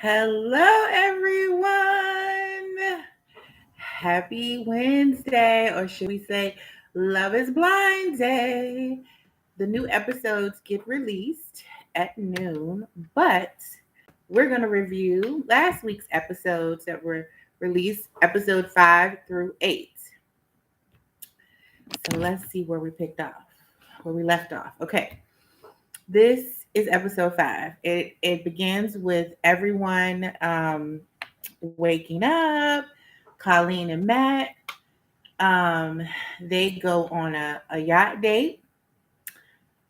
Hello, everyone. Happy Wednesday, or should we say, Love is Blind Day. The new episodes get released at noon, but we're going to review last week's episodes that were released, episode 5 through 8. So let's see where we picked off, where we left off. Okay, this is episode 5. It begins with everyone waking up. Colleen and Matt, um, they go on a yacht date.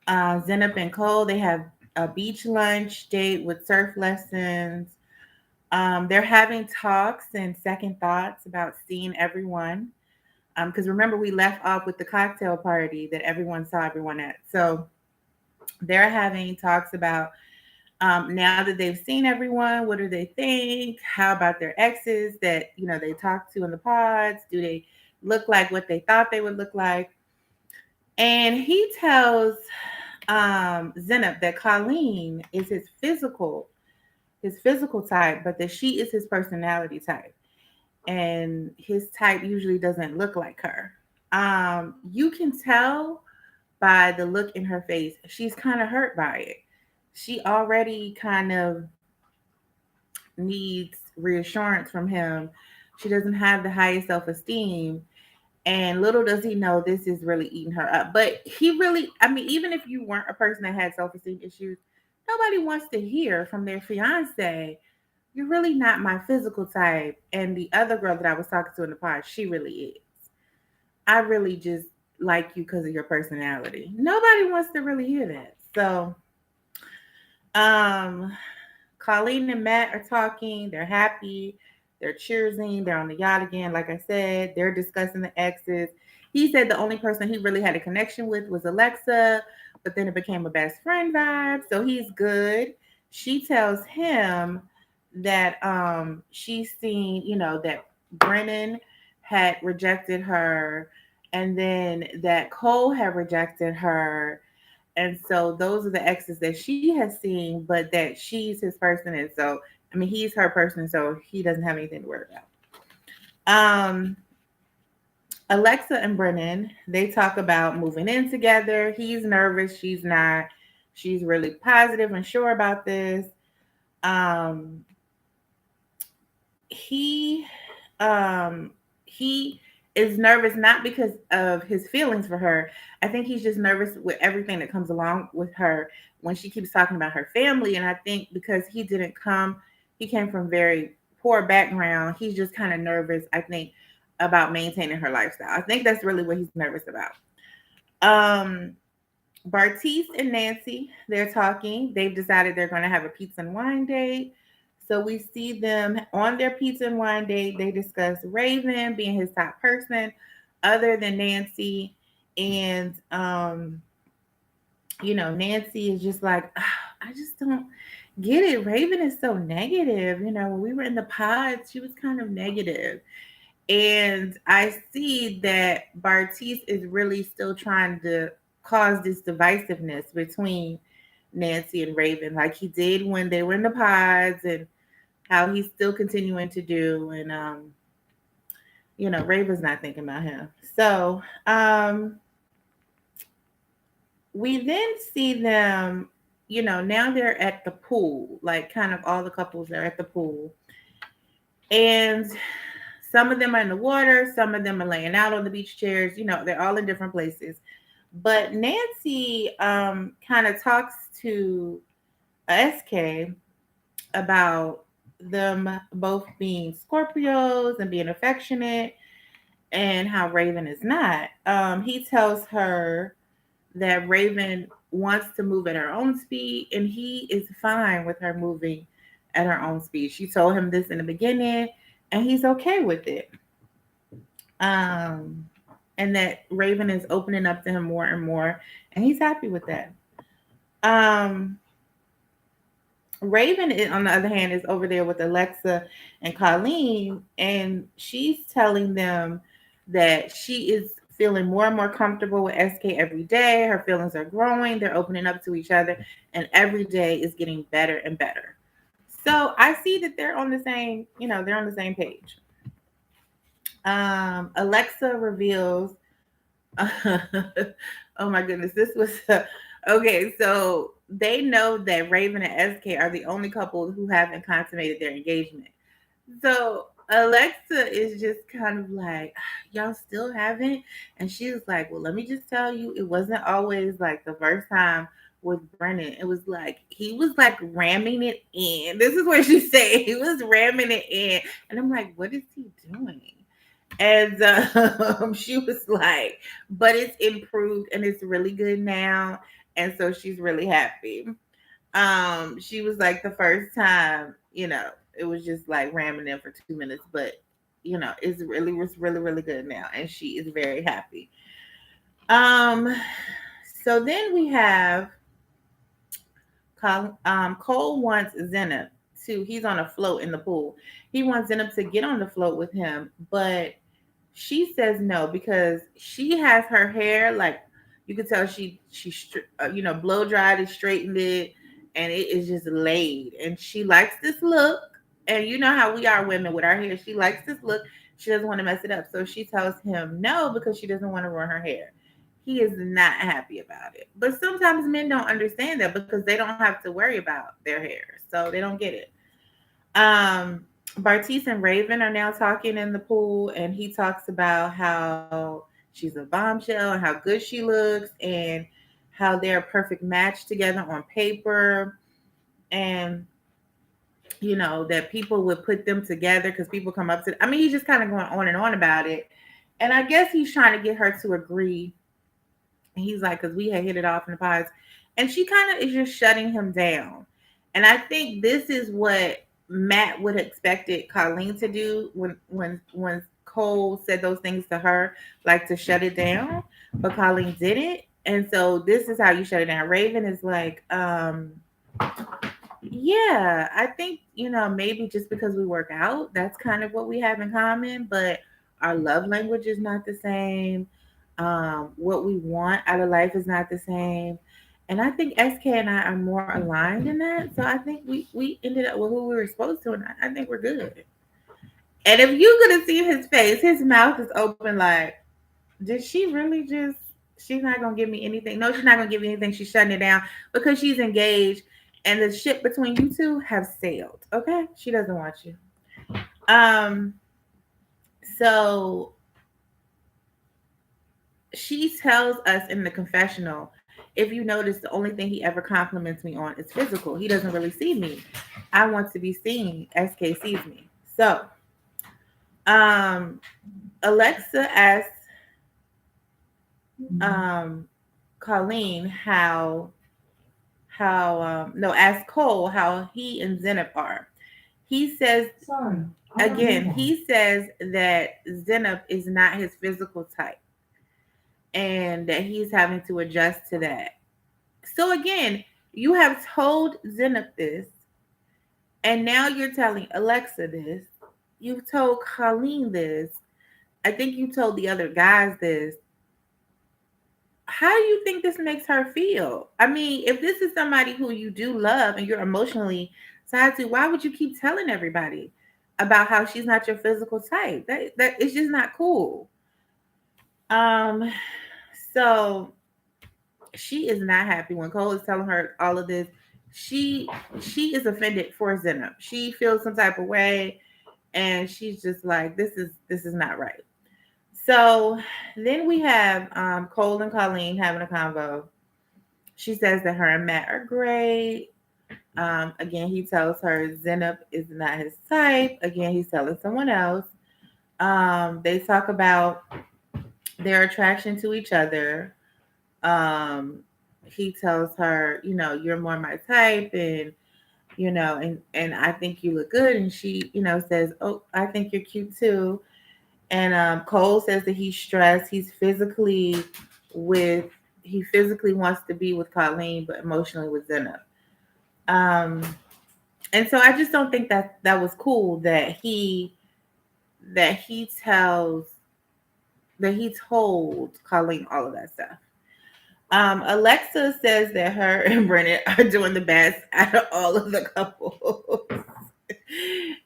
Zenup and Cole, they have a beach lunch date with surf lessons. They're having talks and second thoughts about seeing everyone. Because remember, we left off with the cocktail party that everyone saw everyone at. So they're having talks about now that they've seen everyone, what do they think? How about their exes that they talked to in the pods? Do they look like what they thought they would look like? And he tells Zenab that Colleen is his physical type, but that she is his personality type, and his type usually doesn't look like her. You can tell by the look in her face, she's kind of hurt by it. She already kind of needs reassurance from him. She doesn't have the highest self esteem. And little does he know this is really eating her up. But he really, I mean, even if you weren't a person that had self esteem issues, nobody wants to hear from their fiance, you're really not my physical type. And the other girl that I was talking to in the pod, she really is. I really just like you because of your personality. Nobody wants to really hear that. So, um, Colleen and Matt are talking. They're happy. They're cheersing. They're on the yacht again. Like I said, they're discussing the exes. He said the only person he really had a connection with was Alexa, but then it became a best friend vibe. So he's good. She tells him that she's seen, that Brennan had rejected her, and then that Cole had rejected her, and so those are the exes that she has seen, but that she's his person. And so, I mean, he's her person, so he doesn't have anything to worry about. Alexa and Brennan, they talk about moving in together. He's nervous, she's not. She's really positive and sure about this. Um, he he is nervous not because of his feelings for her. I think he's just nervous with everything that comes along with her when she keeps talking about her family. And I think because he came from very poor background, he's just kind of nervous, I think, about maintaining her lifestyle. I think that's really what he's nervous about. Um, Bartice and Nancy, they're talking. They've decided they're going to have a pizza and wine date. So we see them on their pizza and wine date. They discuss Raven being his top person, other than Nancy. And, Nancy is just like, I just don't get it. Raven is so negative. When we were in the pods, she was kind of negative. And I see that Bartice is really still trying to cause this divisiveness between Nancy and Raven, like he did when they were in the pods, and how he's still continuing to do. And Raven's not thinking about him. So we then see them, now they're at the pool, like kind of all the couples are at the pool. And some of them are in the water, some of them are laying out on the beach chairs. They're all in different places. But Nancy kind of talks to SK about them both being Scorpios and being affectionate, and how Raven is not. He tells her that Raven wants to move at her own speed, and he is fine with her moving at her own speed. She told him this in the beginning, and he's okay with it. Um, and that Raven is opening up to him more and more, and he's happy with that. Um, Raven, on the other hand, is over there with Alexa and Colleen, and she's telling them that she is feeling more and more comfortable with SK every day. Her feelings are growing, they're opening up to each other, and every day is getting better and better. So I see that they're on the same, they're on the same page. Alexa reveals. Oh my goodness, this was okay. So they know that Raven and SK are the only couple who haven't consummated their engagement. So Alexa is just kind of like, y'all still haven't? And she was like, well, let me just tell you, it wasn't always like the first time with Brennan. It was like, he was like ramming it in. This is what she said. He was ramming it in. And I'm like, what is he doing? And she was like, but it's improved and it's really good now. And so she's really happy. She was like, the first time, it was just like ramming in for 2 minutes, but it's really good now, and she is very happy. Um, so then we have Cole wants Zenith to. He's on a float in the pool. He wants Zenith to get on the float with him, but she says no because she has her hair like you could tell blow dried and straightened it, and it is just laid. And she likes this look, and you know how we are women with our hair. She likes this look. She doesn't want to mess it up, so she tells him no because she doesn't want to ruin her hair. He is not happy about it. But sometimes men don't understand that because they don't have to worry about their hair, so they don't get it. Um, Bartice and Raven are now talking in the pool, and he talks about how she's a bombshell and how good she looks, and how they're a perfect match together on paper, and that people would put them together because people come up to. I mean, he's just kind of going on and on about it, and I guess he's trying to get her to agree. He's like, because we had hit it off in the past, and she kind of is just shutting him down. And I think this is what Matt would have expected Colleen to do when Cole said those things to her, like to shut it down, but Colleen didn't. And so this is how you shut it down. Raven is like, yeah, I think, maybe just because we work out, that's kind of what we have in common, but our love language is not the same. What we want out of life is not the same. And I think SK and I are more aligned in that. So I think we ended up with who we were supposed to, and I think we're good. And if you could have seen his face, his mouth is open like, did she really just, she's not going to give me anything? No, she's not going to give me anything. She's shutting it down because she's engaged and the ship between you two have sailed. Okay? She doesn't want you. Um, so she tells us in the confessional, if you notice, the only thing he ever compliments me on is physical. He doesn't really see me. I want to be seen. SK sees me. So, Alexa asks Colleen ask Cole how he and Zenith are. He says he says that Zenith is not his physical type and that he's having to adjust to that. So again, you have told Zenith this, and now you're telling Alexa this. You've told Colleen this. I think you told the other guys this. How do you think this makes her feel? I mean, if this is somebody who you do love and you're emotionally tied to, why would you keep telling everybody about how she's not your physical type? That it's just not cool. So she is not happy when Cole is telling her all of this. She is offended for Zenith. She feels some type of way, and she's just like, this is not right. So then we have Cole and Colleen having a convo. She says that her and Matt are great. Again, he tells her Zenith is not his type. Again, he's telling someone else. They talk about their attraction to each other. He tells her, you're more my type, and and I think you look good. And she, says, oh, I think you're cute too. And Cole says that he's stressed. He physically wants to be with Colleen, but emotionally with Zenith. And so I just don't think that was cool that he told Colleen all of that stuff. Alexa says that her and Brennan are doing the best out of all of the couples.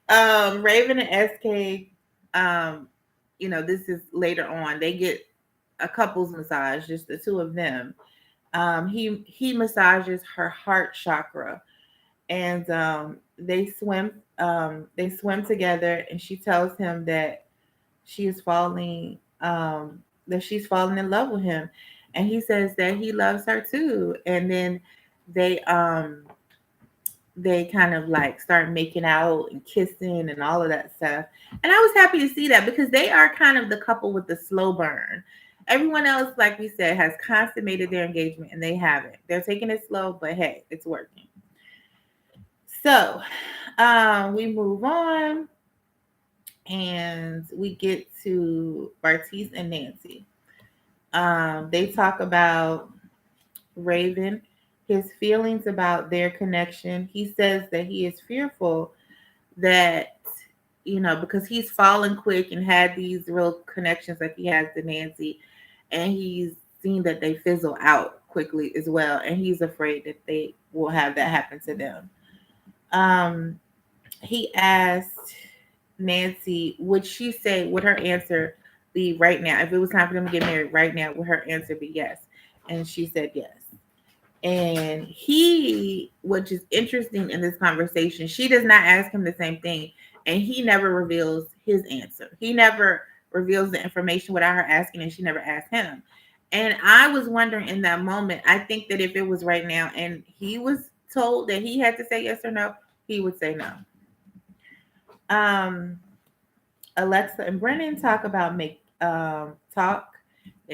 Raven and SK, um, this is later on. They get a couple's massage, just the two of them. He massages her heart chakra, and they swim together, and she tells him she is falling that she's falling in love with him, and he says that he loves her too. And then they um they kind of like start making out and kissing and all of that stuff. And I was happy to see that because they are kind of the couple with the slow burn. Everyone else, like we said, has consummated their engagement and they haven't. They're taking it slow, but hey, it's working. So we move on and we get to Bartice and Nancy. They talk about Raven, his feelings about their connection. He says that he is fearful that, because he's fallen quick and had these real connections like he has to Nancy, and he's seen that they fizzle out quickly as well. And he's afraid that they will have that happen to them. He asked Nancy, would her answer be right now? If it was time for them to get married right now, would her answer be yes? And she said yes. And which is interesting in this conversation, she does not ask him the same thing. And he never reveals his answer. He never reveals the information without her asking, and she never asked him. And I was wondering in that moment, I think that if it was right now and he was told that he had to say yes or no, he would say no. Alexa and Brennan talk about they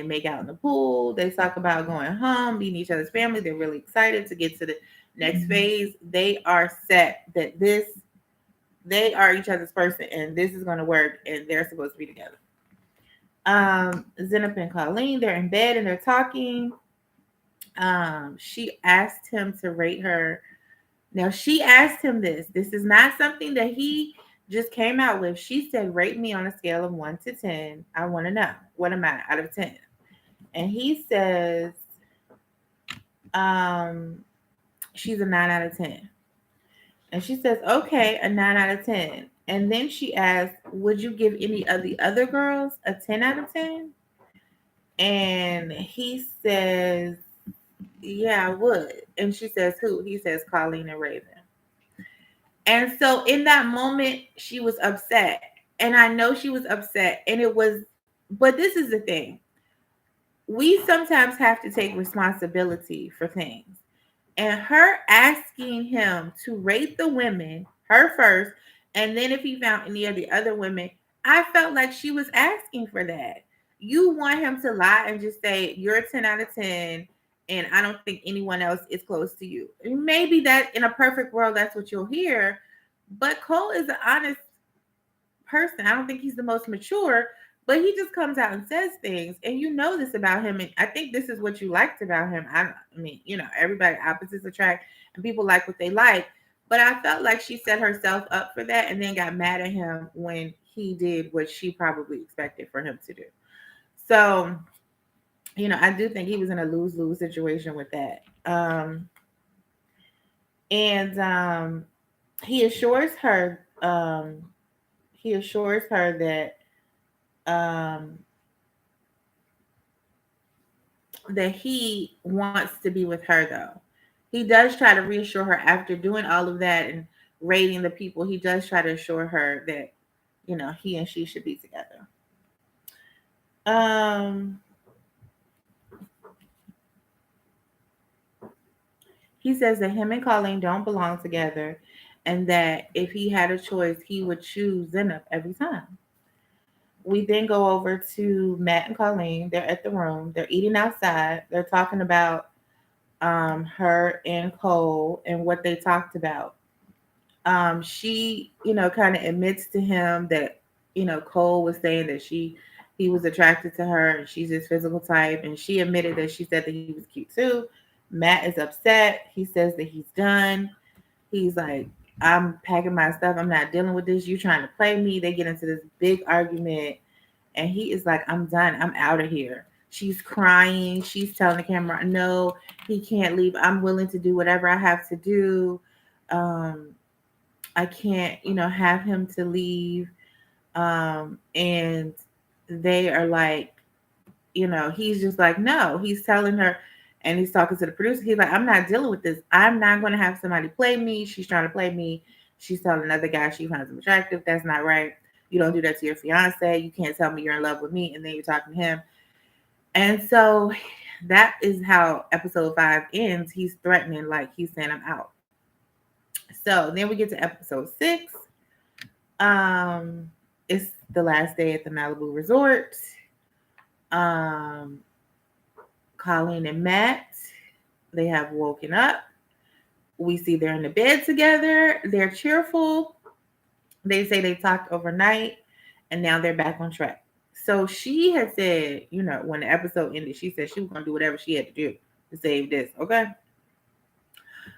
make out in the pool. They talk about going home, meeting each other's family. They're really excited to get to the next phase. They are set that they are each other's person and this is going to work and they're supposed to be together. Zenith and Colleen, they're in bed and they're talking. She asked him to rate her. Now she asked him this. This is not something that he just came out with. She said, rate me on a scale of 1 to 10. I want to know, what am I out of 10? And he says, she's a 9 out of 10. And she says, okay, a 9 out of 10. And then she asks, would you give any of the other girls a 10 out of 10? And he says, yeah, I would. And she says, who? He says, Colleen and Raven. And so in that moment, she was upset. And I know she was upset. But this is the thing. We sometimes have to take responsibility for things. And her asking him to rate the women, her first, and then if he found any of the other women, I felt like she was asking for that. You want him to lie and just say, you're a 10 out of 10, and I don't think anyone else is close to you. Maybe that in a perfect world, that's what you'll hear. But Cole is an honest person. I don't think he's the most mature, but he just comes out and says things, and you know this about him. And I think this is what you liked about him. I mean, everybody opposites attract, and people like what they like. But I felt like she set herself up for that, and then got mad at him when he did what she probably expected for him to do. So, I do think he was in a lose-lose situation with that. And he assures her. He assures her that that he wants to be with her, though. He does try to reassure her after doing all of that and rating the people. He does try to assure her that, he and she should be together. He says that him and Colleen don't belong together and that if he had a choice, he would choose Zenith every time. We then go over to Matt and Colleen. They're at the room. They're eating outside. They're talking about her and Cole and what they talked about. She, kind of admits to him that, Cole was saying that he was attracted to her and she's his physical type. And she admitted that she said that he was cute too. Matt is upset. He says that he's done. He's like, I'm packing my stuff. I'm not dealing with this. You trying to play me. They get into this big argument. And he is like, I'm done. I'm out of here. She's crying. She's telling the camera, no, he can't leave. I'm willing to do whatever I have to do. I can't, have him to leave. And they are like, he's just like, no, he's telling her, and he's talking to the producer. He's like, I'm not dealing with this. I'm not going to have somebody play me. She's trying to play me. She's telling another guy she finds him attractive. That's not right. You don't do that to your fiance. You can't tell me you're in love with me and then you're talking to him. And so that is how episode 5 ends. He's threatening, like he's saying, I'm out. So then we get to episode 6. It's the last day at the Malibu resort. Colleen and Matt, they have woken up. We see they're in the bed together. They're cheerful. They say they talked overnight and now they're back on track. So she had said, when the episode ended, she said she was going to do whatever she had to do to save this. Okay.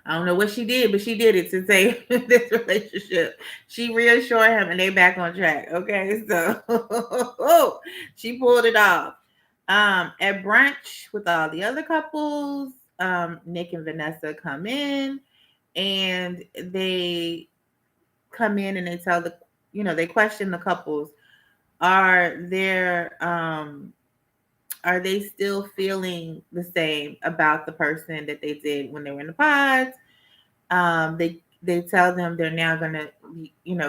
I don't know what she did, but she did it to save this relationship. She reassured him and they back on track. Okay. So she pulled it off. At brunch with all the other couples, Nick and Vanessa come in and they come in and they tell they question the couples. Are they still feeling the same about the person that they did when they were in the pods? They tell them they're now gonna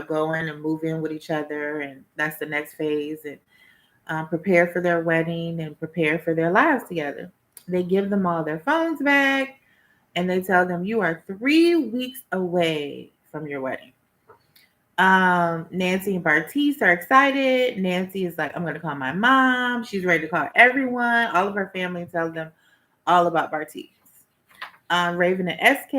go in and move in with each other, and that's the next phase, and prepare for their wedding and prepare for their lives together. They give them all their phones back, and they tell them you are 3 weeks away from your wedding. Nancy and Bartise are excited. Nancy is like, I'm going to call my mom. She's ready to call everyone. All of her family tells them all about Bartise. Raven and SK,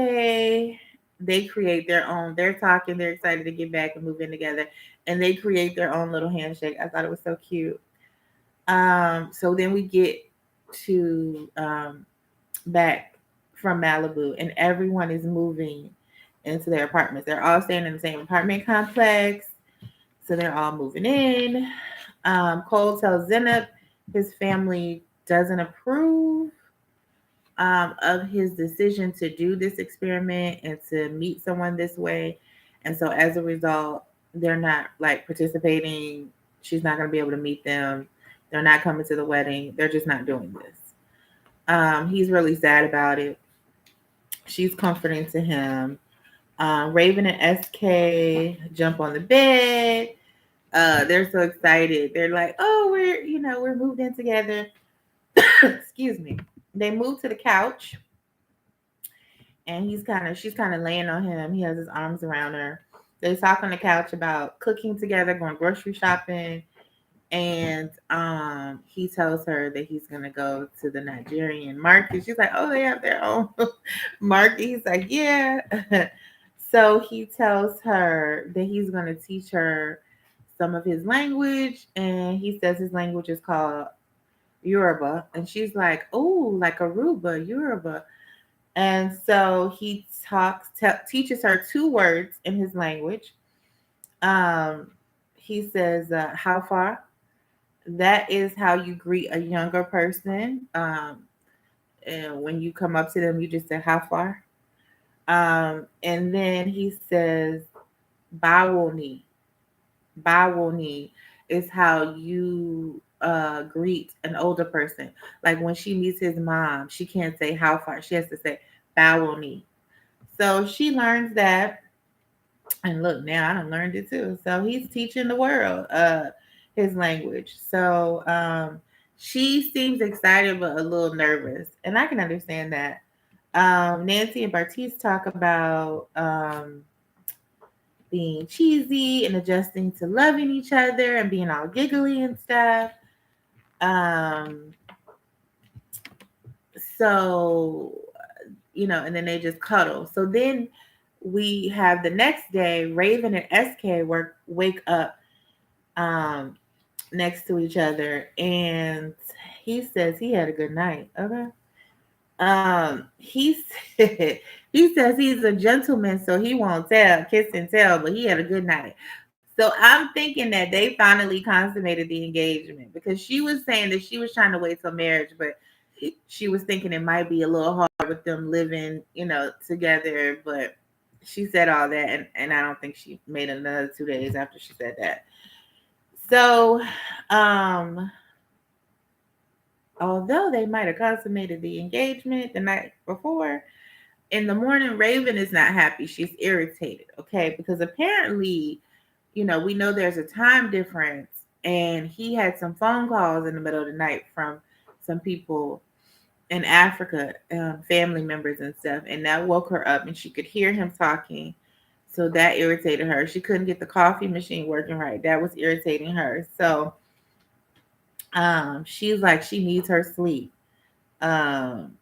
they create their own. They're talking. They're excited to get back and move in together. And they create their own little handshake. I thought it was so cute. So then we get to back from Malibu, and everyone is moving into their apartments. They're all staying in the same apartment complex, so they're all moving in. Cole tells Zenab his family doesn't approve of his decision to do this experiment and to meet someone this way, and so as a result, they're not like participating. She's not going to be able to meet them. They're not coming to the wedding. They're just not doing this. He's really sad about it. She's comforting to him. Raven and SK jump on the bed. They're so excited. They're like, "Oh, we're moved in together." Excuse me. They move to the couch, and she's kind of laying on him. He has his arms around her. They talk on the couch about cooking together, going grocery shopping, and he tells her that he's gonna go to the Nigerian market. She's like, "Oh, they have their own market." He's like, "Yeah." So he tells her that he's going to teach her some of his language, and he says his language is called Yoruba. And she's like, "Oh, like Aruba, Yoruba." And so he teaches her 2 words in his language. He says, "How far?" That is how you greet a younger person. And when you come up to them, you just say, "How far?" And then he says, Bawoni. Bawoni is how you greet an older person. Like when she meets his mom, she can't say how far. She has to say Bawoni. So she learns that. And look, now I done learned it too. So he's teaching the world his language. So she seems excited but a little nervous. And I can understand that. Nancy and Bartise talk about being cheesy and adjusting to loving each other and being all giggly and stuff. Um, so, and then they just cuddle. So then we have the next day, Raven and SK wake up next to each other, and he says he had a good night. Okay. He said he says he's a gentleman, so he won't kiss and tell, but he had a good night. So I'm thinking that they finally consummated the engagement because she was saying that she was trying to wait till marriage, but she was thinking it might be a little hard with them living, together. But She said all that, and I don't think she made another 2 days after she said that. So, um, although they might have consummated the engagement the night before, in the morning, Raven is not happy. She's irritated, okay? Because apparently, we know there's a time difference, and he had some phone calls in the middle of the night from some people in Africa, family members and stuff, and that woke her up, and she could hear him talking. So that irritated her. She couldn't get the coffee machine working right. That was irritating her. So she's like, she needs her sleep. Um,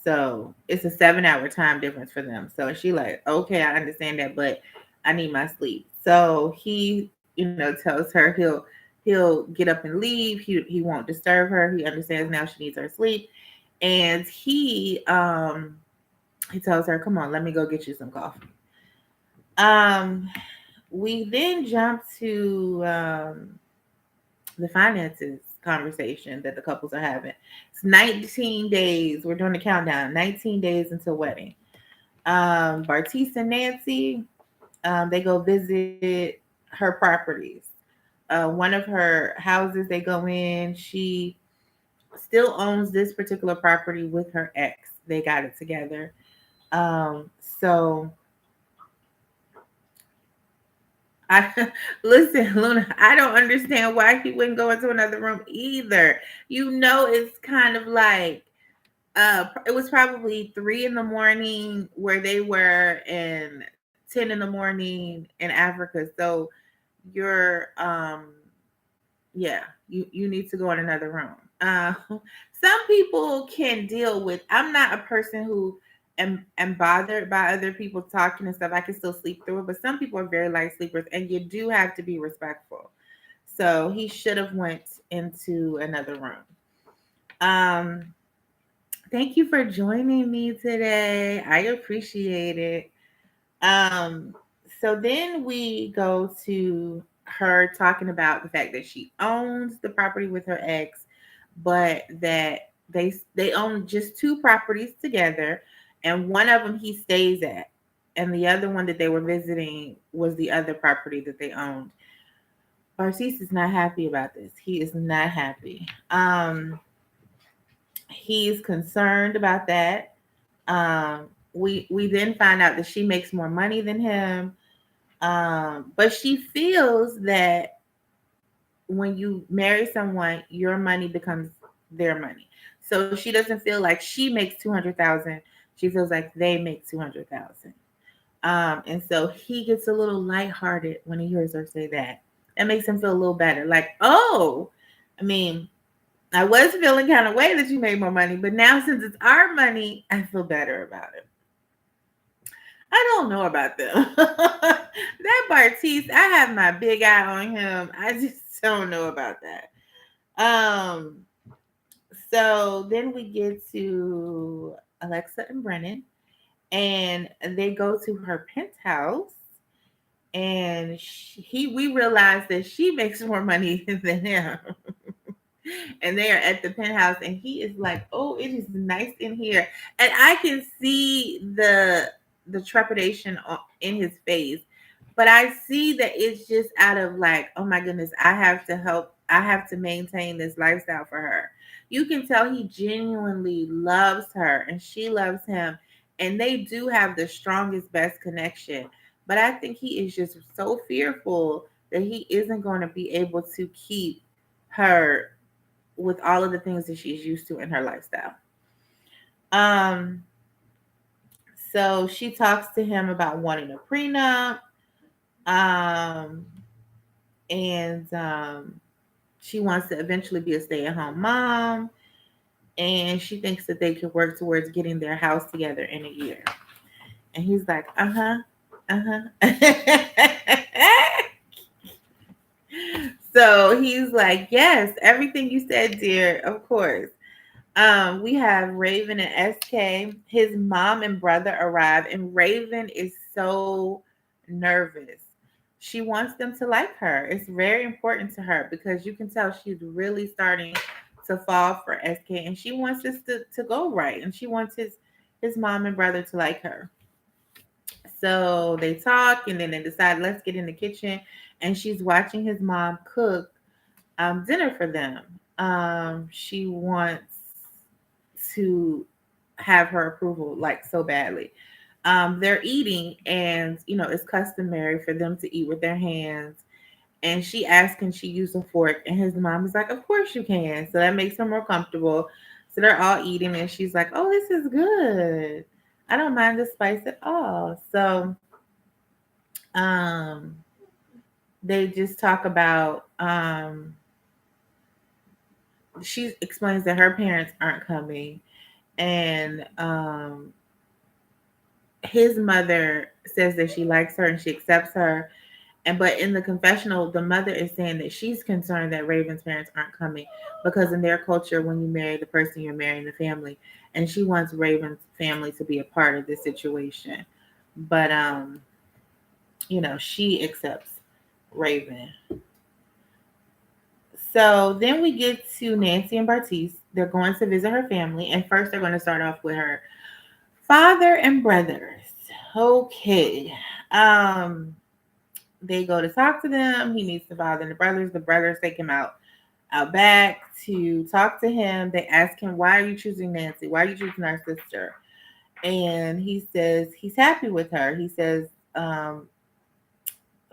so it's a 7 hour time difference for them. So she like, okay, I understand that, but I need my sleep. So he, tells her he'll get up and leave. He won't disturb her. He understands now she needs her sleep. And he tells her, come on, let me go get you some coffee. Um we then jump to the finances conversation that the couples are having. It's 19 days. We're doing the countdown. 19 days until wedding. Bartice and Nancy, they go visit her properties. One of her houses they go in, she still owns this particular property with her ex. They got it together. So I listen, Luna. I don't understand why he wouldn't go into another room either. It's kind of like it was probably 3 in the morning where they were, and 10 in the morning in Africa. So you're yeah, you need to go in another room. Some people can deal with. I'm not a person who am bothered by other people talking and stuff. I can still sleep through it, but some people are very light sleepers, and you do have to be respectful. So he should have went into another room. Um, Thank you for joining me today. I appreciate it. Um, so then we go to her talking about the fact that she owns the property with her ex, but that they own just two properties together, and one of them he stays at, and the other one that they were visiting was the other property that they owned. Barcis is not happy about this. He is not happy. He's concerned about that. We then find out that she makes more money than him. But she feels that when you marry someone, your money becomes their money. So she doesn't feel like she makes 200,000. She feels like they make 200,000. And so he gets a little lighthearted when he hears her say that. That makes him feel a little better. Like, oh, I mean, I was feeling kind of way that you made more money, but now since it's our money, I feel better about it. I don't know about them. That Bartice, I have my big eye on him. I just don't know about that. Um, so then we get to Alexa and Brennan, and they go to her penthouse, and we realize that she makes more money than him. And they are at the penthouse, and he is like, oh, it is nice in here, and I can see the trepidation in his face, but I see that it's just out of like, oh my goodness, I have to help, I have to maintain this lifestyle for her. You can tell he genuinely loves her and she loves him, and they do have the strongest, best connection. But I think he is just so fearful that he isn't going to be able to keep her with all of the things that she's used to in her lifestyle. Um, so she talks to him about wanting a prenup. Um, and she wants to eventually be a stay-at-home mom. And she thinks that they could work towards getting their house together in a year. And he's like, uh-huh, uh-huh. So he's like, yes, everything you said, dear, of course. We have Raven and SK. His mom and brother arrive, and Raven is so nervous. She wants them to like her. It's very important to her because you can tell she's really starting to fall for SK, and she wants this to go right, and she wants his mom and brother to like her. So they talk and then they decide, let's get in the kitchen. And she's watching his mom cook dinner for them. She wants to have her approval like so badly. They're eating, and it's customary for them to eat with their hands. And she asks, can she use a fork? And his mom is like, of course you can. So that makes her more comfortable. So they're all eating, and she's like, oh, this is good. I don't mind the spice at all. So um, they just talk about, she explains that her parents aren't coming. And his mother says that she likes her and she accepts her. And but in the confessional, the mother is saying that she's concerned that Raven's parents aren't coming because in their culture, when you marry the person, you're marrying the family, and she wants Raven's family to be a part of this situation. But she accepts Raven. So then we get to Nancy and Bartice. They're going to visit her family, and first they're going to start off with her father and brothers. Okay. Um, they go to talk to them. He meets the father and the brothers. The brothers take him out back to talk to him. They ask him, why are you choosing Nancy? Why are you choosing our sister? And he says he's happy with her. He says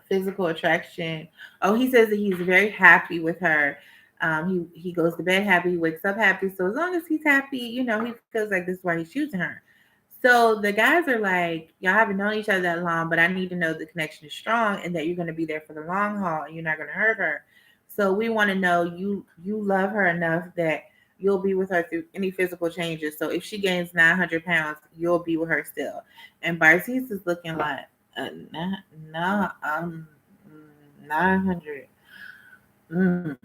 physical attraction. Oh, he says that he's very happy with her. He goes to bed happy, he wakes up happy. So as long as he's happy, he feels like this is why he's choosing her. So the guys are like, y'all haven't known each other that long, but I need to know the connection is strong and that you're going to be there for the long haul and you're not going to hurt her. So we want to know you love her enough that you'll be with her through any physical changes. So if she gains 900 pounds, you'll be with her still. And Bartiz is looking like, no, 900. Mm,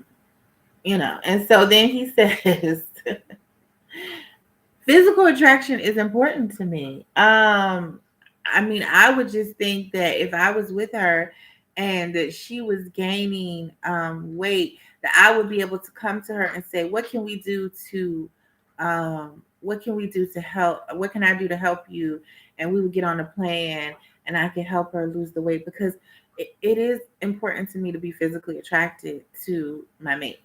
and so then he says, physical attraction is important to me. I mean, I would just think that if I was with her and that she was gaining weight, that I would be able to come to her and say, what can we do to help? What can I do to help you? And we would get on a plan and I can help her lose the weight because it is important to me to be physically attracted to my mate.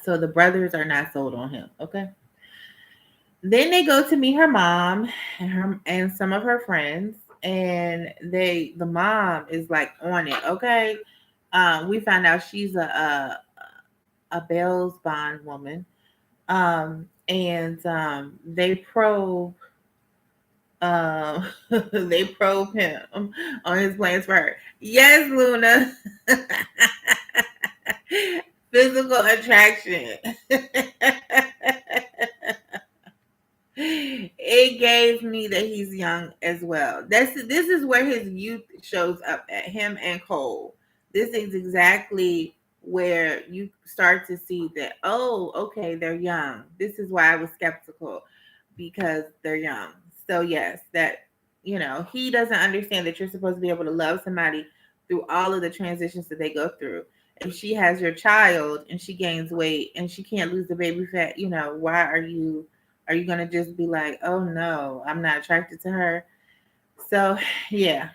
So the brothers are not sold on him. Okay. Then they go to meet her mom and some of her friends, and the mom is like on it. Okay, we found out she's a Bell's bond woman, and they probe they probe him on his plans for her. Yes, Luna. Physical attraction. It gave me that he's young as well. This is where his youth shows up at him and Cole. This is exactly where you start to see that, oh, okay, they're young. This is why I was skeptical because they're young. So yes, that he doesn't understand that you're supposed to be able to love somebody through all of the transitions that they go through. If she has your child and she gains weight and she can't lose the baby fat, why are you going to just be like, oh no, I'm not attracted to her? So, yeah.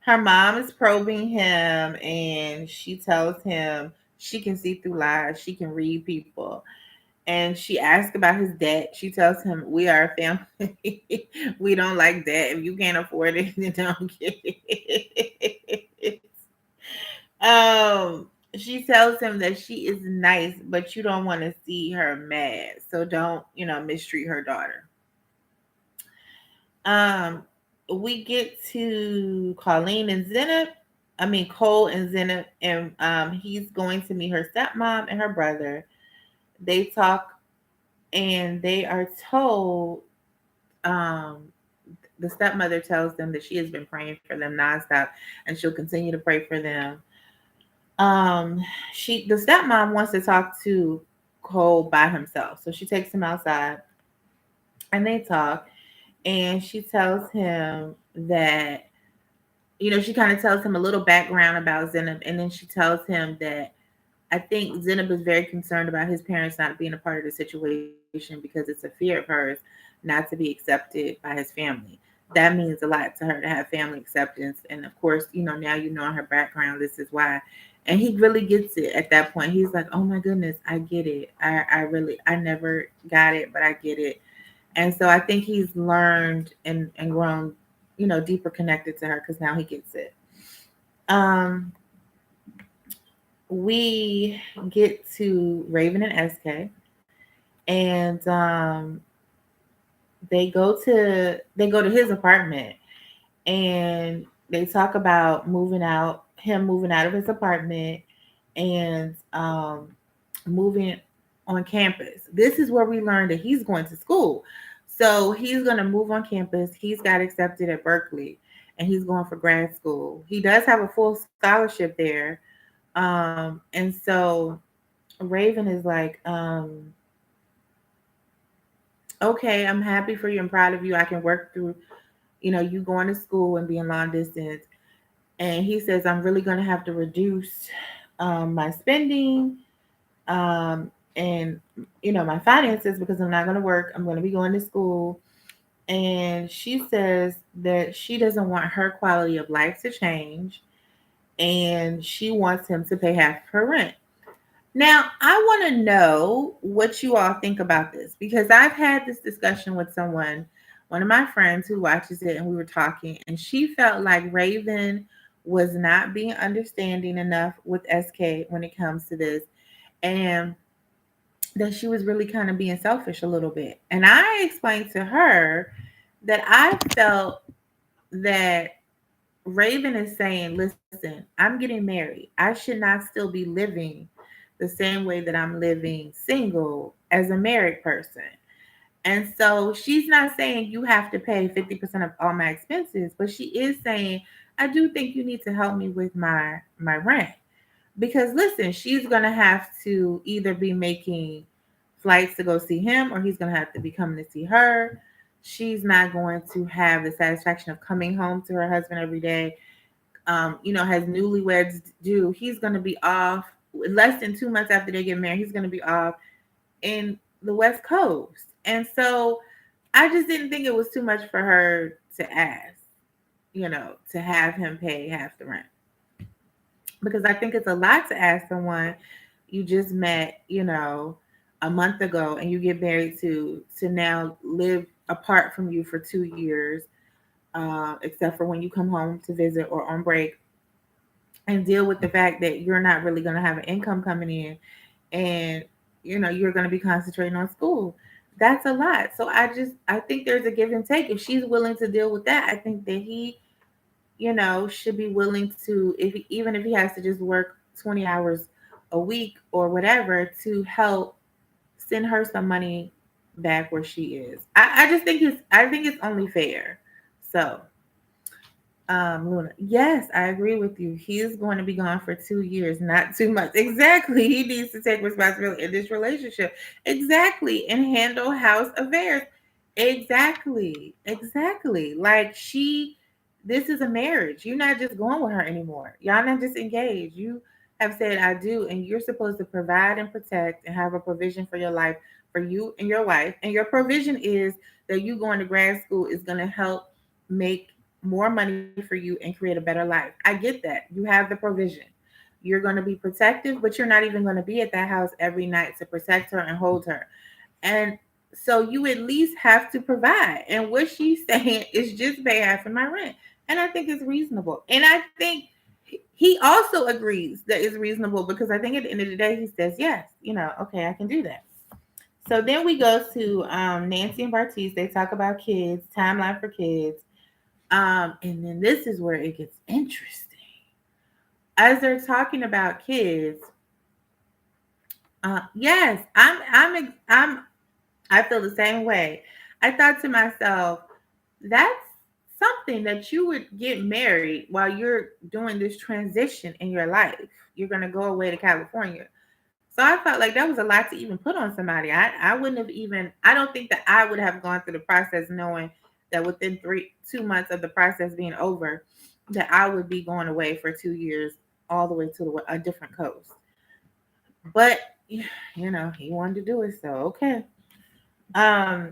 Her mom is probing him and she tells him she can see through lies, she can read people. And she asks about his debt. She tells him, we are a family. We don't like debt. If you can't afford it, then don't get it. She tells him that she is nice, but you don't want to see her mad. So don't, mistreat her daughter. Um, we get to Colleen and Zenith. I mean Cole and Zenith, and he's going to meet her stepmom and her brother. They talk and they are told um the stepmother tells them that she has been praying for them nonstop and she'll continue to pray for them. The stepmom wants to talk to Cole by himself. So she takes him outside and they talk and she tells him that she kind of tells him a little background about Zenab, and then she tells him that I think Zenab is very concerned about his parents not being a part of the situation because it's a fear of hers not to be accepted by his family. that means a lot to her to have family acceptance. And of course, now you know her background, this is why. And he really gets it at that point. He's like, oh my goodness, I get it. I never got it, but I get it. And so I think he's learned and grown, deeper connected to her because now he gets it. Um, we get to Raven and SK, and they go to his apartment, and they talk about him moving out of his apartment, and moving on campus. This is where we learned that he's going to school. So he's going to move on campus. He's got accepted at Berkeley, and he's going for grad school. He does have a full scholarship there. And so Raven is like, okay, I'm happy for you. I'm proud of you. I can work through, you going to school and being long distance. And he says, I'm really going to have to reduce my spending, and my finances, because I'm not going to work. I'm going to be going to school. And she says that she doesn't want her quality of life to change, and she wants him to pay half her rent. Now, I want to know what you all think about this, because I've had this discussion with one of my friends who watches it, and we were talking, and she felt like Raven was not being understanding enough with SK when it comes to this, and that she was really kind of being selfish a little bit. And I explained to her that I felt that Raven is saying, listen, I'm getting married. I should not still be living the same way that I'm living single as a married person. And so she's not saying you have to pay 50% of all my expenses, but she is saying, I do think you need to help me with my rent. Because listen, she's gonna have to either be making flights to go see him, or he's gonna have to be coming to see her. She's not going to have the satisfaction of coming home to her husband every day. Has newlyweds do. He's going to be off less than 2 months after they get married. He's going to be off in the West Coast. And so I just didn't think it was too much for her to ask, to have him pay half the rent. Because I think it's a lot to ask someone you just met, a month ago, and you get married to now live apart from you for 2 years, except for when you come home to visit or on break, and deal with the fact that you're not really going to have an income coming in, and you're going to be concentrating on school. That's a lot. So I think there's a give and take. If she's willing to deal with that, I think that he should be willing to, even if he has to just work 20 hours a week or whatever, to help send her some money back where she is. I think it's only fair. So Luna, yes, I agree with you. He is going to be gone for 2 years, not too much. Exactly. He needs to take responsibility in this relationship. Exactly. And handle house affairs. Exactly. Exactly. Like this is a marriage. You're not just going with her anymore. Y'all not just engaged. You have said, I do. And you're supposed to provide and protect and have a provision for your life, for you and your wife. And your provision is that you going to grad school is going to help make more money for you and create a better life. I get that. You have the provision. You're going to be protective, but you're not even going to be at that house every night to protect her and hold her. And so you at least have to provide. And what she's saying is just pay half of my rent. And I think it's reasonable. And I think he also agrees that it's reasonable, because I think at the end of the day, he says, yes, okay, I can do that. So then we go to Nancy and Bartiz. They talk about kids, timeline for kids. And then this is where it gets interesting. As they're talking about kids, yes, I feel the same way. I thought to myself, that's something that you would get married while you're doing this transition in your life. You're gonna go away to California. So I felt like that was a lot to even put on somebody. I wouldn't have even, I don't think that I would have gone through the process knowing that within 2 months of the process being over, that I would be going away for 2 years all the way to a different coast. But he wanted to do it, so okay. Um,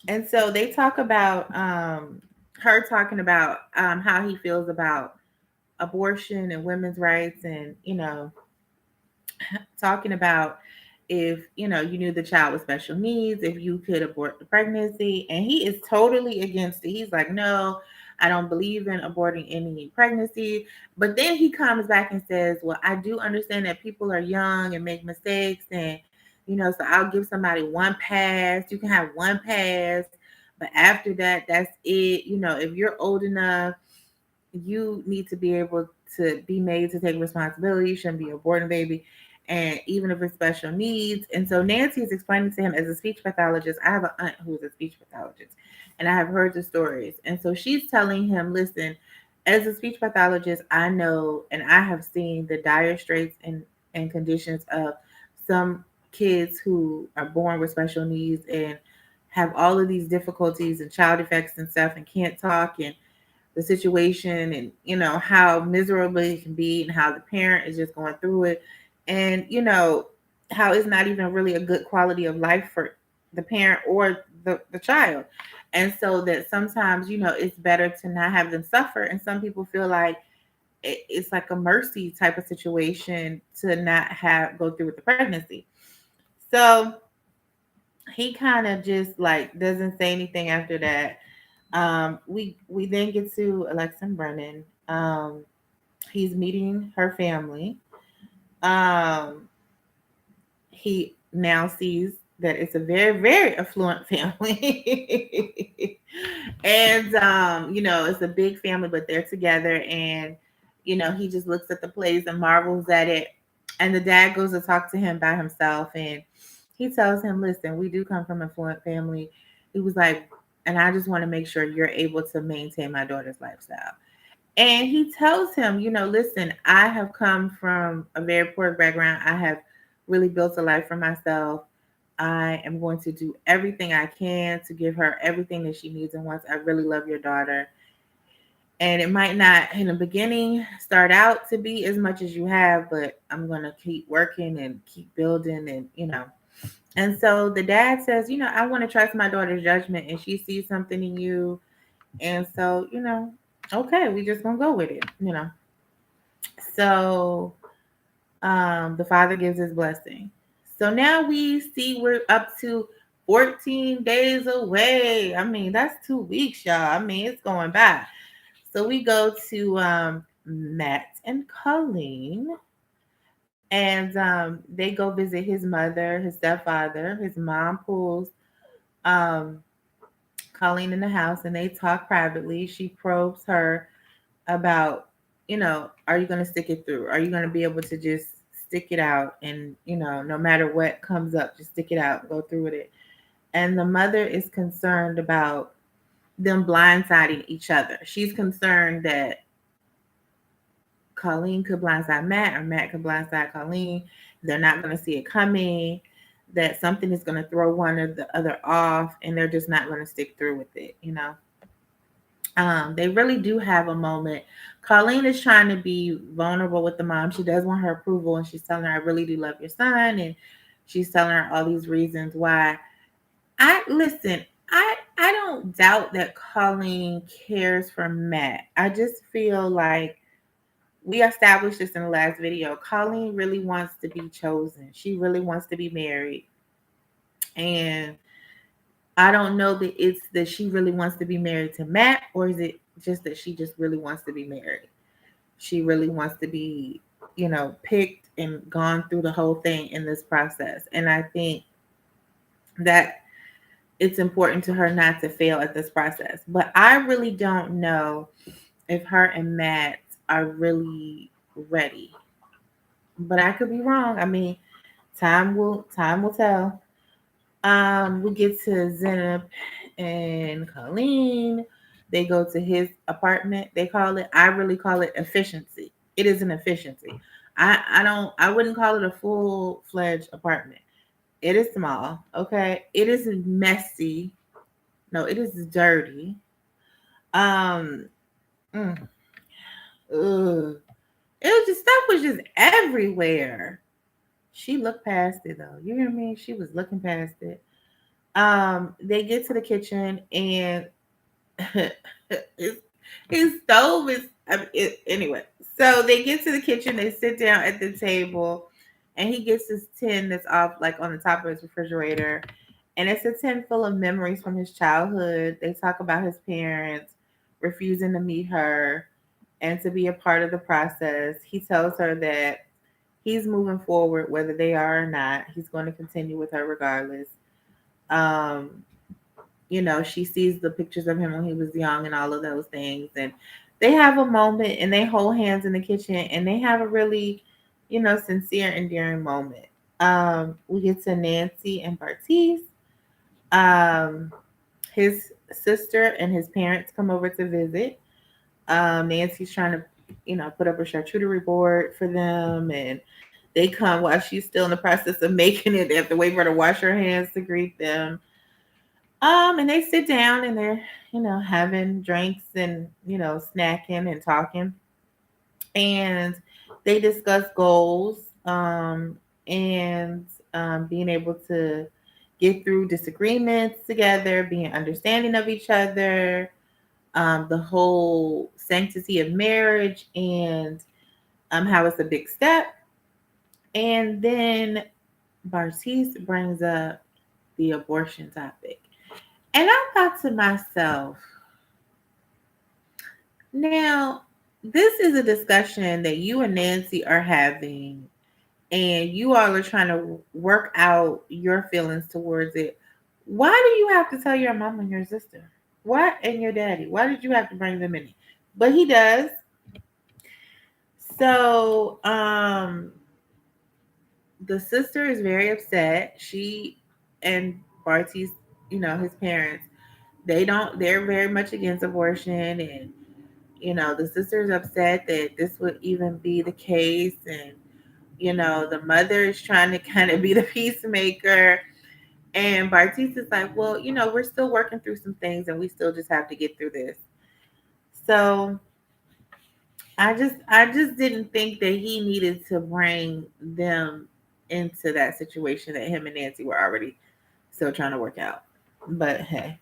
and so they talk about her talking about how he feels about abortion and women's rights, and talking about if you knew the child with special needs, if you could abort the pregnancy. And he is totally against it. He's like, no, I don't believe in aborting any pregnancy. But then he comes back and says, well, I do understand that people are young and make mistakes, and so I'll give somebody one pass. You can have one pass, but after that, that's it. If you're old enough, you need to be able to be made to take responsibility. You shouldn't be aborting a baby. And even if it's special needs. And so Nancy is explaining to him, as a speech pathologist, I have an aunt who is a speech pathologist, and I have heard the stories. And so she's telling him, listen, as a speech pathologist, I know and I have seen the dire straits and conditions of some kids who are born with special needs and have all of these difficulties and child effects and stuff, and can't talk, and the situation, and how miserable it can be, and how the parent is just going through it, and how it's not even really a good quality of life for the parent or the child. And so that sometimes it's better to not have them suffer, and some people feel like it's like a mercy type of situation to not have go through with the pregnancy. So he kind of just like doesn't say anything after that. We then get to Alexa and Brennan. He's meeting her family. Um, he now sees that it's a very, very affluent family. And it's a big family, but they're together, and he just looks at the plays and marvels at it. And the dad goes to talk to him by himself, and he tells him, listen, we do come from an affluent family. He was like, and I just want to make sure you're able to maintain my daughter's lifestyle. And he tells him, listen, I have come from a very poor background. I have really built a life for myself. I am going to do everything I can to give her everything that she needs and wants. I really love your daughter. And it might not in the beginning start out to be as much as you have, but I'm going to keep working and keep building, and. And so the dad says, I want to trust my daughter's judgment, and she sees something in you. And so, okay, we just gonna go with it. So the father gives his blessing. So now we see we're up to 14 days away. I mean, that's 2 weeks, y'all. I mean, it's going by. So we go to Matt and Colleen, and they go visit his mother, his stepfather. His mom pulls um, Colleen in the house, and they talk privately. She probes her about, are you going to stick it through? Are you going to be able to just stick it out, and, no matter what comes up, just stick it out, go through with it. And the mother is concerned about them blindsiding each other. She's concerned that Colleen could blindside Matt, or Matt could blindside Colleen. They're not going to see it coming, that something is going to throw one or the other off, and they're just not going to stick through with it. They really do have a moment. Colleen is trying to be vulnerable with the mom. She does want her approval, and she's telling her, I really do love your son. And she's telling her all these reasons why. I don't doubt that Colleen cares for Matt. I just feel like we established this in the last video. Colleen really wants to be chosen. She really wants to be married. And I don't know that it's that she really wants to be married to Matt, or is it just that she just really wants to be married? She really wants to be, picked and gone through the whole thing in this process. And I think that it's important to her not to fail at this process. But I really don't know if her and Matt are really ready. But I could be wrong. I mean, time will tell. We get to Zenith and Colleen. They go to his apartment. They call it. I really call it efficiency. It is an efficiency. I wouldn't call it a full fledged apartment. It is small. Okay. It is messy. No, it is dirty. Um. mm, ugh. It was just stuff was just everywhere. She looked past it though. You hear me? She was looking past it. They get to the kitchen, and his, his stove is anyway. So they get to the kitchen, they sit down at the table, and he gets this tin that's off like on the top of his refrigerator, and it's a tin full of memories from his childhood. They talk about his parents refusing to meet her and to be a part of the process. He tells her that he's moving forward whether they are or not. He's going to continue with her regardless. Um, she sees the pictures of him when he was young and all of those things. And they have a moment and they hold hands in the kitchen and they have a really, sincere, endearing moment. We get to Nancy and Bartiz. Um, his sister and his parents come over to visit. Nancy's trying to, put up a charcuterie board for them, and they come while she's still in the process of making it. They have to wait for her to wash her hands to greet them. And they sit down and they're, having drinks and, snacking and talking. And they discuss goals, and being able to get through disagreements together, being understanding of each other, the whole sanctity of marriage, and how it's a big step. And then Bartiz brings up the abortion topic. And I thought to myself, now, this is a discussion that you and Nancy are having, and you all are trying to work out your feelings towards it. Why do you have to tell your mom and your sister? Why and your daddy? Why did you have to bring them in? But he does. So, the sister is very upset. She and Barty's, his parents, they're very much against abortion, and the sister's upset that this would even be the case. And, the mother is trying to kind of be the peacemaker. And Bartiz is like, well, we're still working through some things and we still just have to get through this. So I just didn't think that he needed to bring them into that situation that him and Nancy were already still trying to work out. But hey.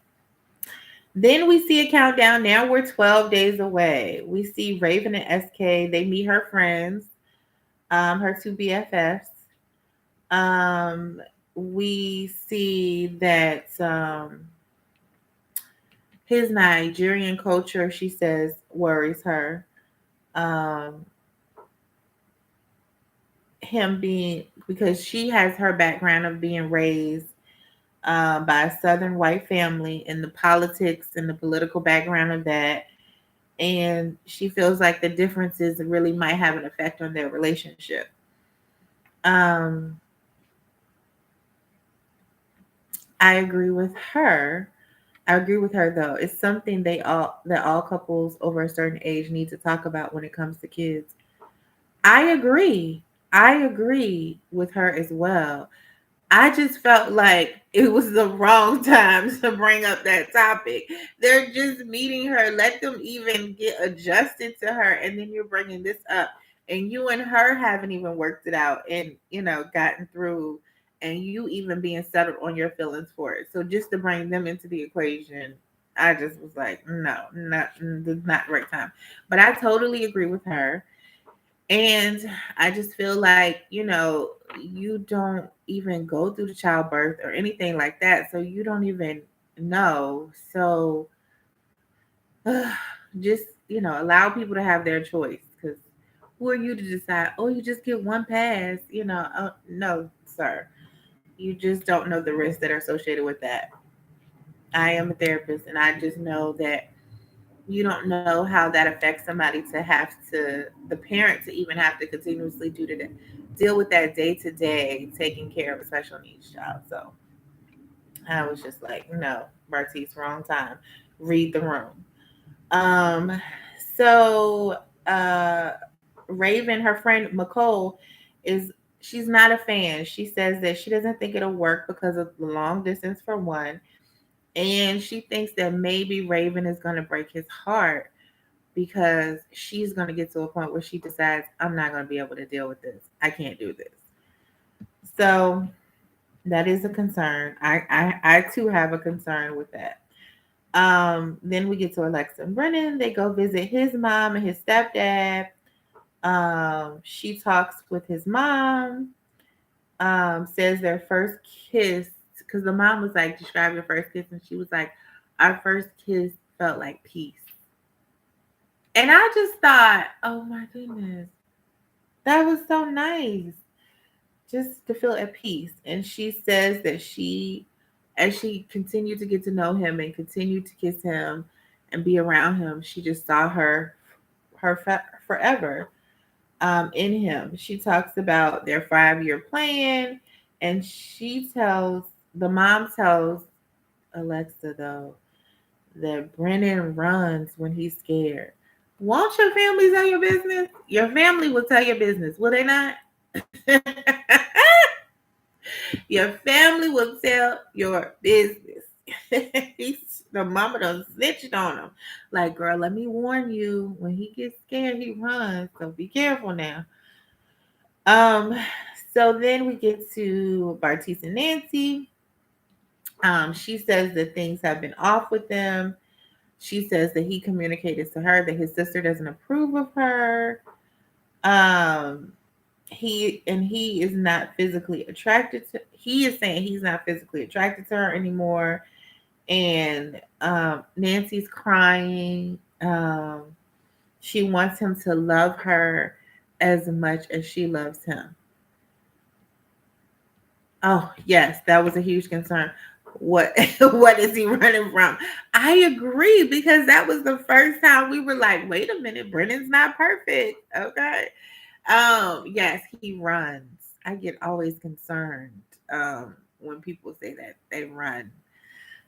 Then we see a countdown. Now we're 12 days away. We see Raven and SK. They meet her friends, her two BFFs. Um, we see that his Nigerian culture, she says, worries her. Um, him being, because she has her background of being raised by a Southern white family, and the politics and the political background of that. And she feels like the differences really might have an effect on their relationship. Um, I agree with her. I agree with her though. It's something all couples over a certain age need to talk about when it comes to kids. I agree. I agree with her as well. I just felt like it was the wrong time to bring up that topic. They're just meeting her. Let them even get adjusted to her. And then you're bringing this up. And you and her haven't even worked it out and, gotten through. And you even being settled on your feelings for it. So just to bring them into the equation, I just was like, no, this is not the right time. But I totally agree with her. And I just feel like, you don't even go through the childbirth or anything like that. So you don't even know. So just, allow people to have their choice. Because who are you to decide, oh, you just get one pass? No, sir. You just don't know the risks that are associated with that. I am a therapist and I just know that you don't know how that affects somebody to have to the parent to even have to continuously deal with that day to day taking care of a special needs child. So I was just like, no, Bartiz, wrong time. Read the room. Um, so Raven, her friend McCole, is she's not a fan. She says that she doesn't think it'll work because of the long distance for one, and she thinks that maybe Raven is going to break his heart because she's going to get to a point where she decides, I'm not going to be able to deal with this. I can't do this. So that is a concern. I too have a concern with that. Then we get to Alexa and Brennan. They go visit his mom and his stepdad. She talks with his mom. Says their first kiss, because the mom was like, describe your first kiss, and she was like, our first kiss felt like peace. And I just thought, oh my goodness, that was so nice, just to feel at peace. And she says that as she continued to get to know him and continued to kiss him and be around him, she just saw forever in him. She talks about their 5-year plan, and the mom tells Alexa, though, that Brennan runs when he's scared. Won't your family tell your business? Your family will tell your business, will they not? Your family will tell your business. The mama done snitched on him. Like, girl, let me warn you, when he gets scared, he runs. So be careful now. Um, so then we get to Bartiz and Nancy. She says that things have been off with them. She says that he communicated to her that his sister doesn't approve of her. Um, he is not physically attracted to. He is saying he's not physically attracted to her anymore. And Nancy's crying. She wants him to love her as much as she loves him. Oh, yes, that was a huge concern. What what is he running from? I agree, because that was the first time we were like, wait a minute, Brennan's not perfect. Okay. Yes, he runs. I get always concerned when people say that they run.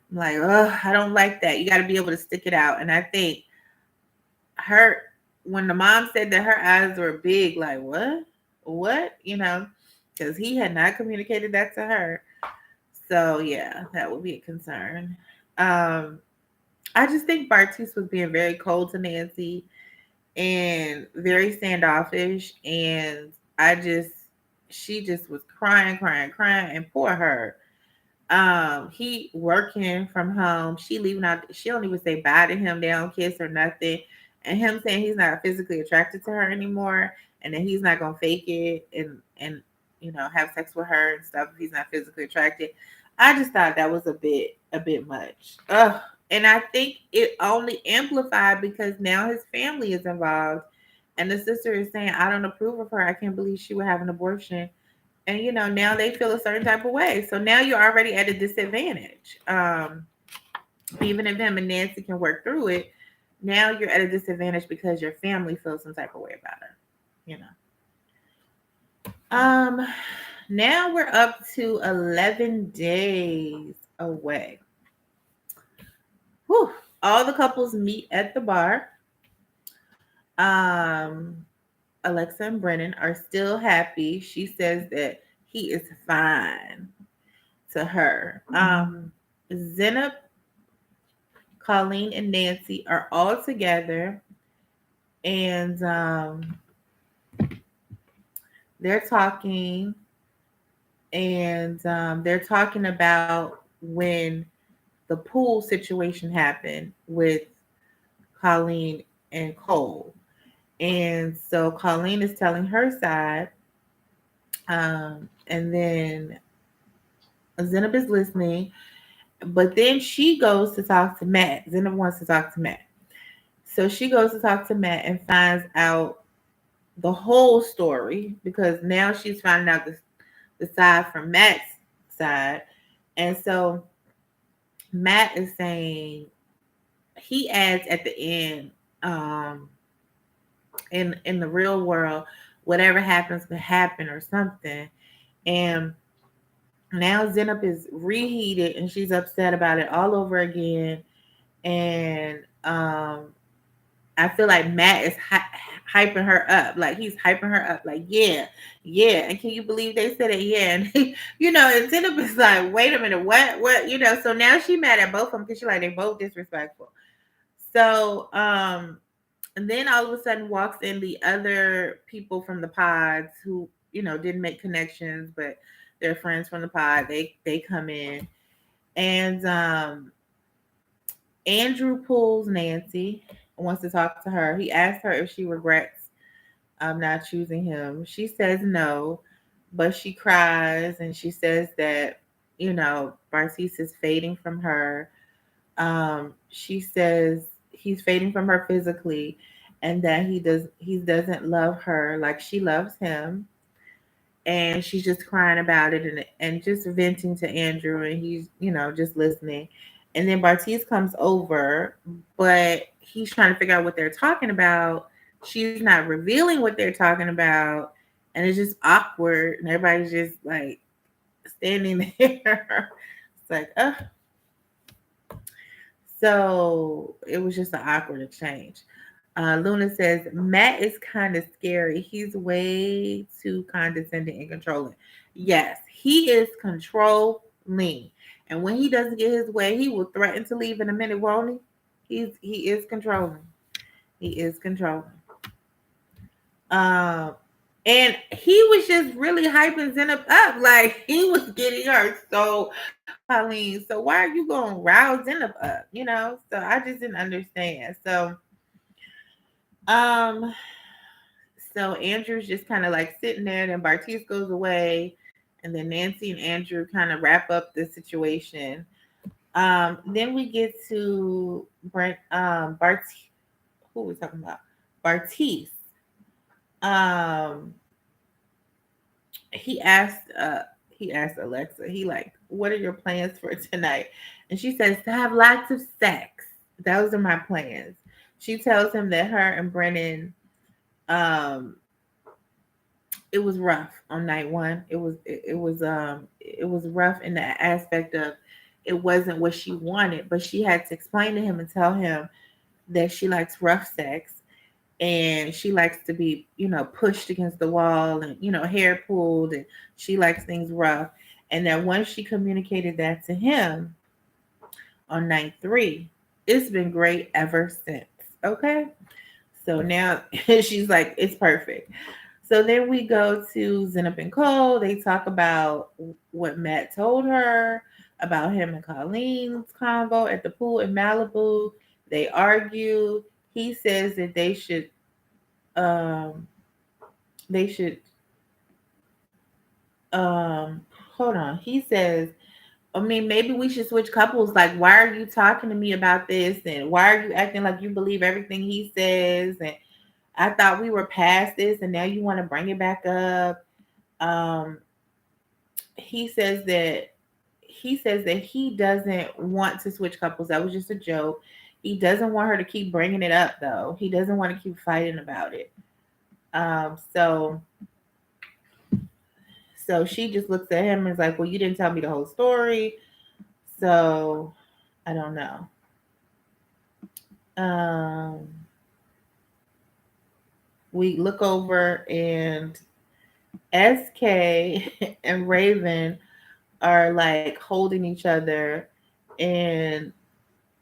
I'm like, oh, I don't like that. You got to be able to stick it out. And I think her when the mom said that her eyes were big, like what, because he had not communicated that to her. So yeah, that would be a concern. Um, I just think Bartiz was being very cold to Nancy and very standoffish, and she just was crying, crying, crying, and poor her. He working from home, she leaving out. She don't even say bye to him. They don't kiss or nothing, and him saying he's not physically attracted to her anymore, and that he's not gonna fake it and have sex with her and stuff if he's not physically attracted. I just thought that was a bit much. Ugh. And I think it only amplified because now his family is involved, and the sister is saying, "I don't approve of her. I can't believe she would have an abortion." And now they feel a certain type of way. So now you're already at a disadvantage. Even if him and Nancy can work through it, now you're at a disadvantage because your family feels some type of way about her. You know. Um. Now we're up to 11 days away. Whew. All the couples meet at the bar. Um. Alexa and Brennan are still happy. She says that he is fine to her. Zenab, Colleen, and Nancy are all together, and they're talking, and they're talking about when the pool situation happened with Colleen and Cole. And so Colleen is telling her side, and then Zenab is listening, but then she goes to talk to Matt. Zenab wants to talk to Matt. So she goes to talk to Matt and finds out the whole story, because now she's finding out the side from Matt's side. And so Matt is saying, he adds at the end, in the real world, whatever happens could happen or something. And now Zenab is reheated and she's upset about it all over again. And I feel like Matt is hyping her up. Like, he's hyping her up. Like, yeah, yeah. And can you believe they said it? Yeah. And, and Zenab is like, wait a minute, what? So now she mad at both of them because she's like, they both disrespectful. So, and then all of a sudden walks in the other people from the pods who, didn't make connections, but they're friends from the pod. They come in, and Andrew pulls Nancy, wants to talk to her. He asks her if she regrets not choosing him. She says no, but she cries and she says that, Bartiz is fading from her. She says he's fading from her physically and that he doesn't love her like she loves him. And she's just crying about it and just venting to Andrew, and he's just listening. And then Bartiz comes over, but he's trying to figure out what they're talking about. She's not revealing what they're talking about, and it's just awkward, and everybody's just like standing there. It's like, so it was just an awkward exchange. Luna says Matt is kind of scary. He's way too condescending and controlling. Yes, he is controlling. And when he doesn't get his way, he will threaten to leave in a minute, won't he? He is controlling. He is controlling. Um, and he was just really hyping Zenab up. Like he was getting her so Colleen. So why are you going to rouse Zenab up? So I just didn't understand. Um, so Andrew's just kind of like sitting there, and then Bartiz goes away, and then Nancy and Andrew kind of wrap up the situation. Then we get to Brent, who are we talking about? Bartiz. Um, he asked, Alexa, he like, what are your plans for tonight? And she says to have lots of sex. Those are my plans. She tells him that her and Brennan, um, it was rough on night one. It was rough in the aspect of it wasn't what she wanted, but she had to explain to him and tell him that she likes rough sex and she likes to be, pushed against the wall and, hair pulled, and she likes things rough. And that once she communicated that to him on night three, it's been great ever since. Okay. So now she's like, it's perfect. So then we go to Zenab and Cole. They talk about what Matt told her about him and Colleen's convo at the pool in Malibu. They argue. He says that um they should hold on. He says, I mean, maybe we should switch couples. Like, why are you talking to me about this? And why are you acting like you believe everything he says? And I thought we were past this, and now you want to bring it back up. Um, he says that he doesn't want to switch couples. That was just a joke. He doesn't want her to keep bringing it up, though. He doesn't want to keep fighting about it. So she just looks at him and is like, "Well, you didn't tell me the whole story, so I don't know." Um, we look over and SK and Raven are like holding each other, and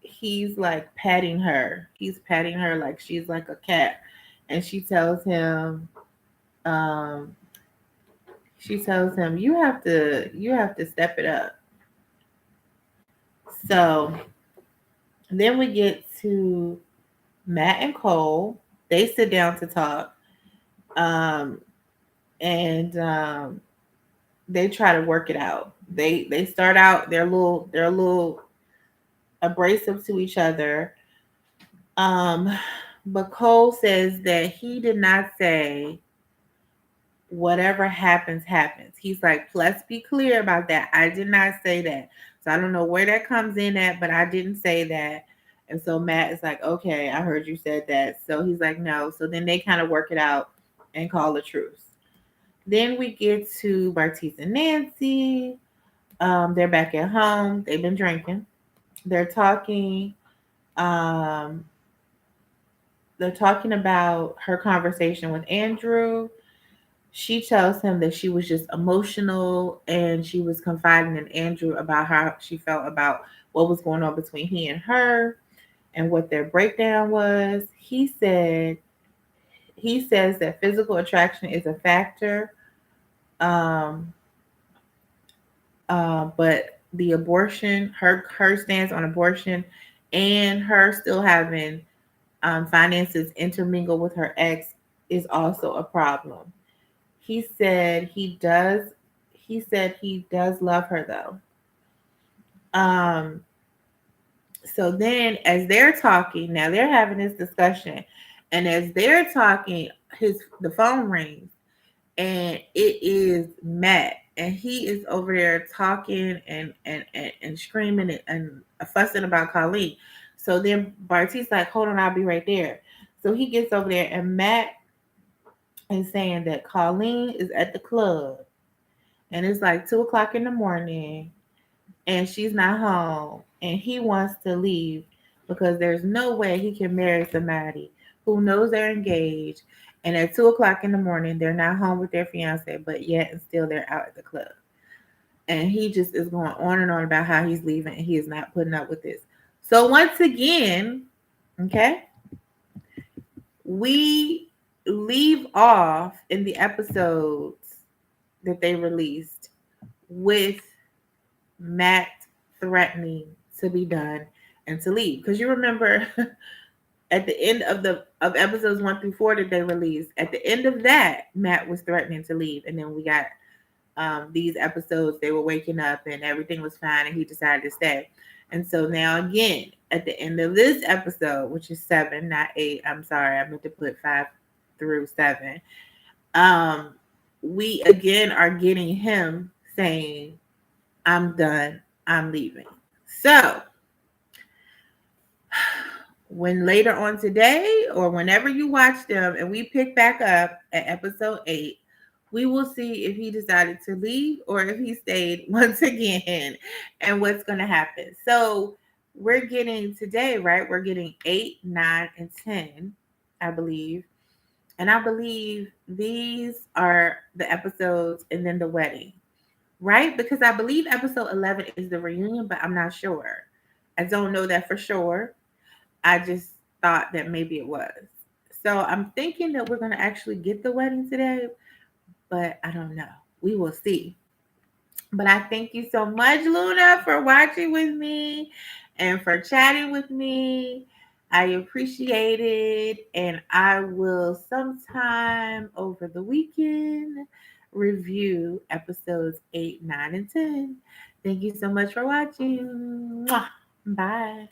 he's like patting her. He's patting her like she's like a cat, and um, she tells him, you have to step it up. So then we get to Matt and Cole. They sit down to talk, um, and they try to work it out. They start out they're a little abrasive to each other. Um, but Cole says that he did not say whatever happens, happens. He's like, let's be clear about that. I did not say that. So I don't know where that comes in at, but I didn't say that. And so Matt is like, okay, I heard you said that. So he's like, no. So then they kind of work it out and call a truce. Then we get to Bartiz and Nancy. They're back at home. They've been drinking. They're talking. Um, they're talking about her conversation with Andrew. She tells him that she was just emotional and she was confiding in Andrew about how she felt about what was going on between he and her and what their breakdown was. He says that physical attraction is a factor, um, but the abortion, her stance on abortion and her still having finances intermingle with her ex is also a problem. He said he does. He said he does love her though. Um, so then, as they're talking, now they're having this discussion, and as they're talking, the phone rings, and it is Matt, and he is over there talking and screaming and fussing about Colleen. So then Barti's like, "Hold on, I'll be right there." So he gets over there, and Matt is saying that Colleen is at the club, and it's like 2 o'clock in the morning, and she's not home, and he wants to leave because there's no way he can marry somebody who knows they're engaged, and at 2 o'clock in the morning they're not home with their fiance, but yet and still they're out at the club. And he just is going on and on about how he's leaving and he is not putting up with this. So once again, okay, we leave off in the episodes that they released with Matt threatening to be done and to leave. Because you remember at the end of episodes 1 through 4 that they released, at the end of that, Matt was threatening to leave. And then we got these episodes, they were waking up and everything was fine and he decided to stay. And so now again, at the end of this episode, which is 7, not 8, I'm sorry, I meant to put 5 through 7. Um, we again are getting him saying, I'm done, I'm leaving. So when later on today or whenever you watch them and we pick back up at episode 8, we will see if he decided to leave or if he stayed once again and what's going to happen. So we're getting today, right? We're getting 8, 9, and 10, I believe. And I believe these are the episodes and then the wedding, right? Because I believe episode 11 is the reunion, but I'm not sure. I don't know that for sure. I just thought that maybe it was. So I'm thinking that we're going to actually get the wedding today, but I don't know. We will see. But I thank you so much, Luna, for watching with me and for chatting with me. I appreciate it. And I will sometime over the weekend review episodes 8, 9, and 10. Thank you so much for watching. Mwah. Bye.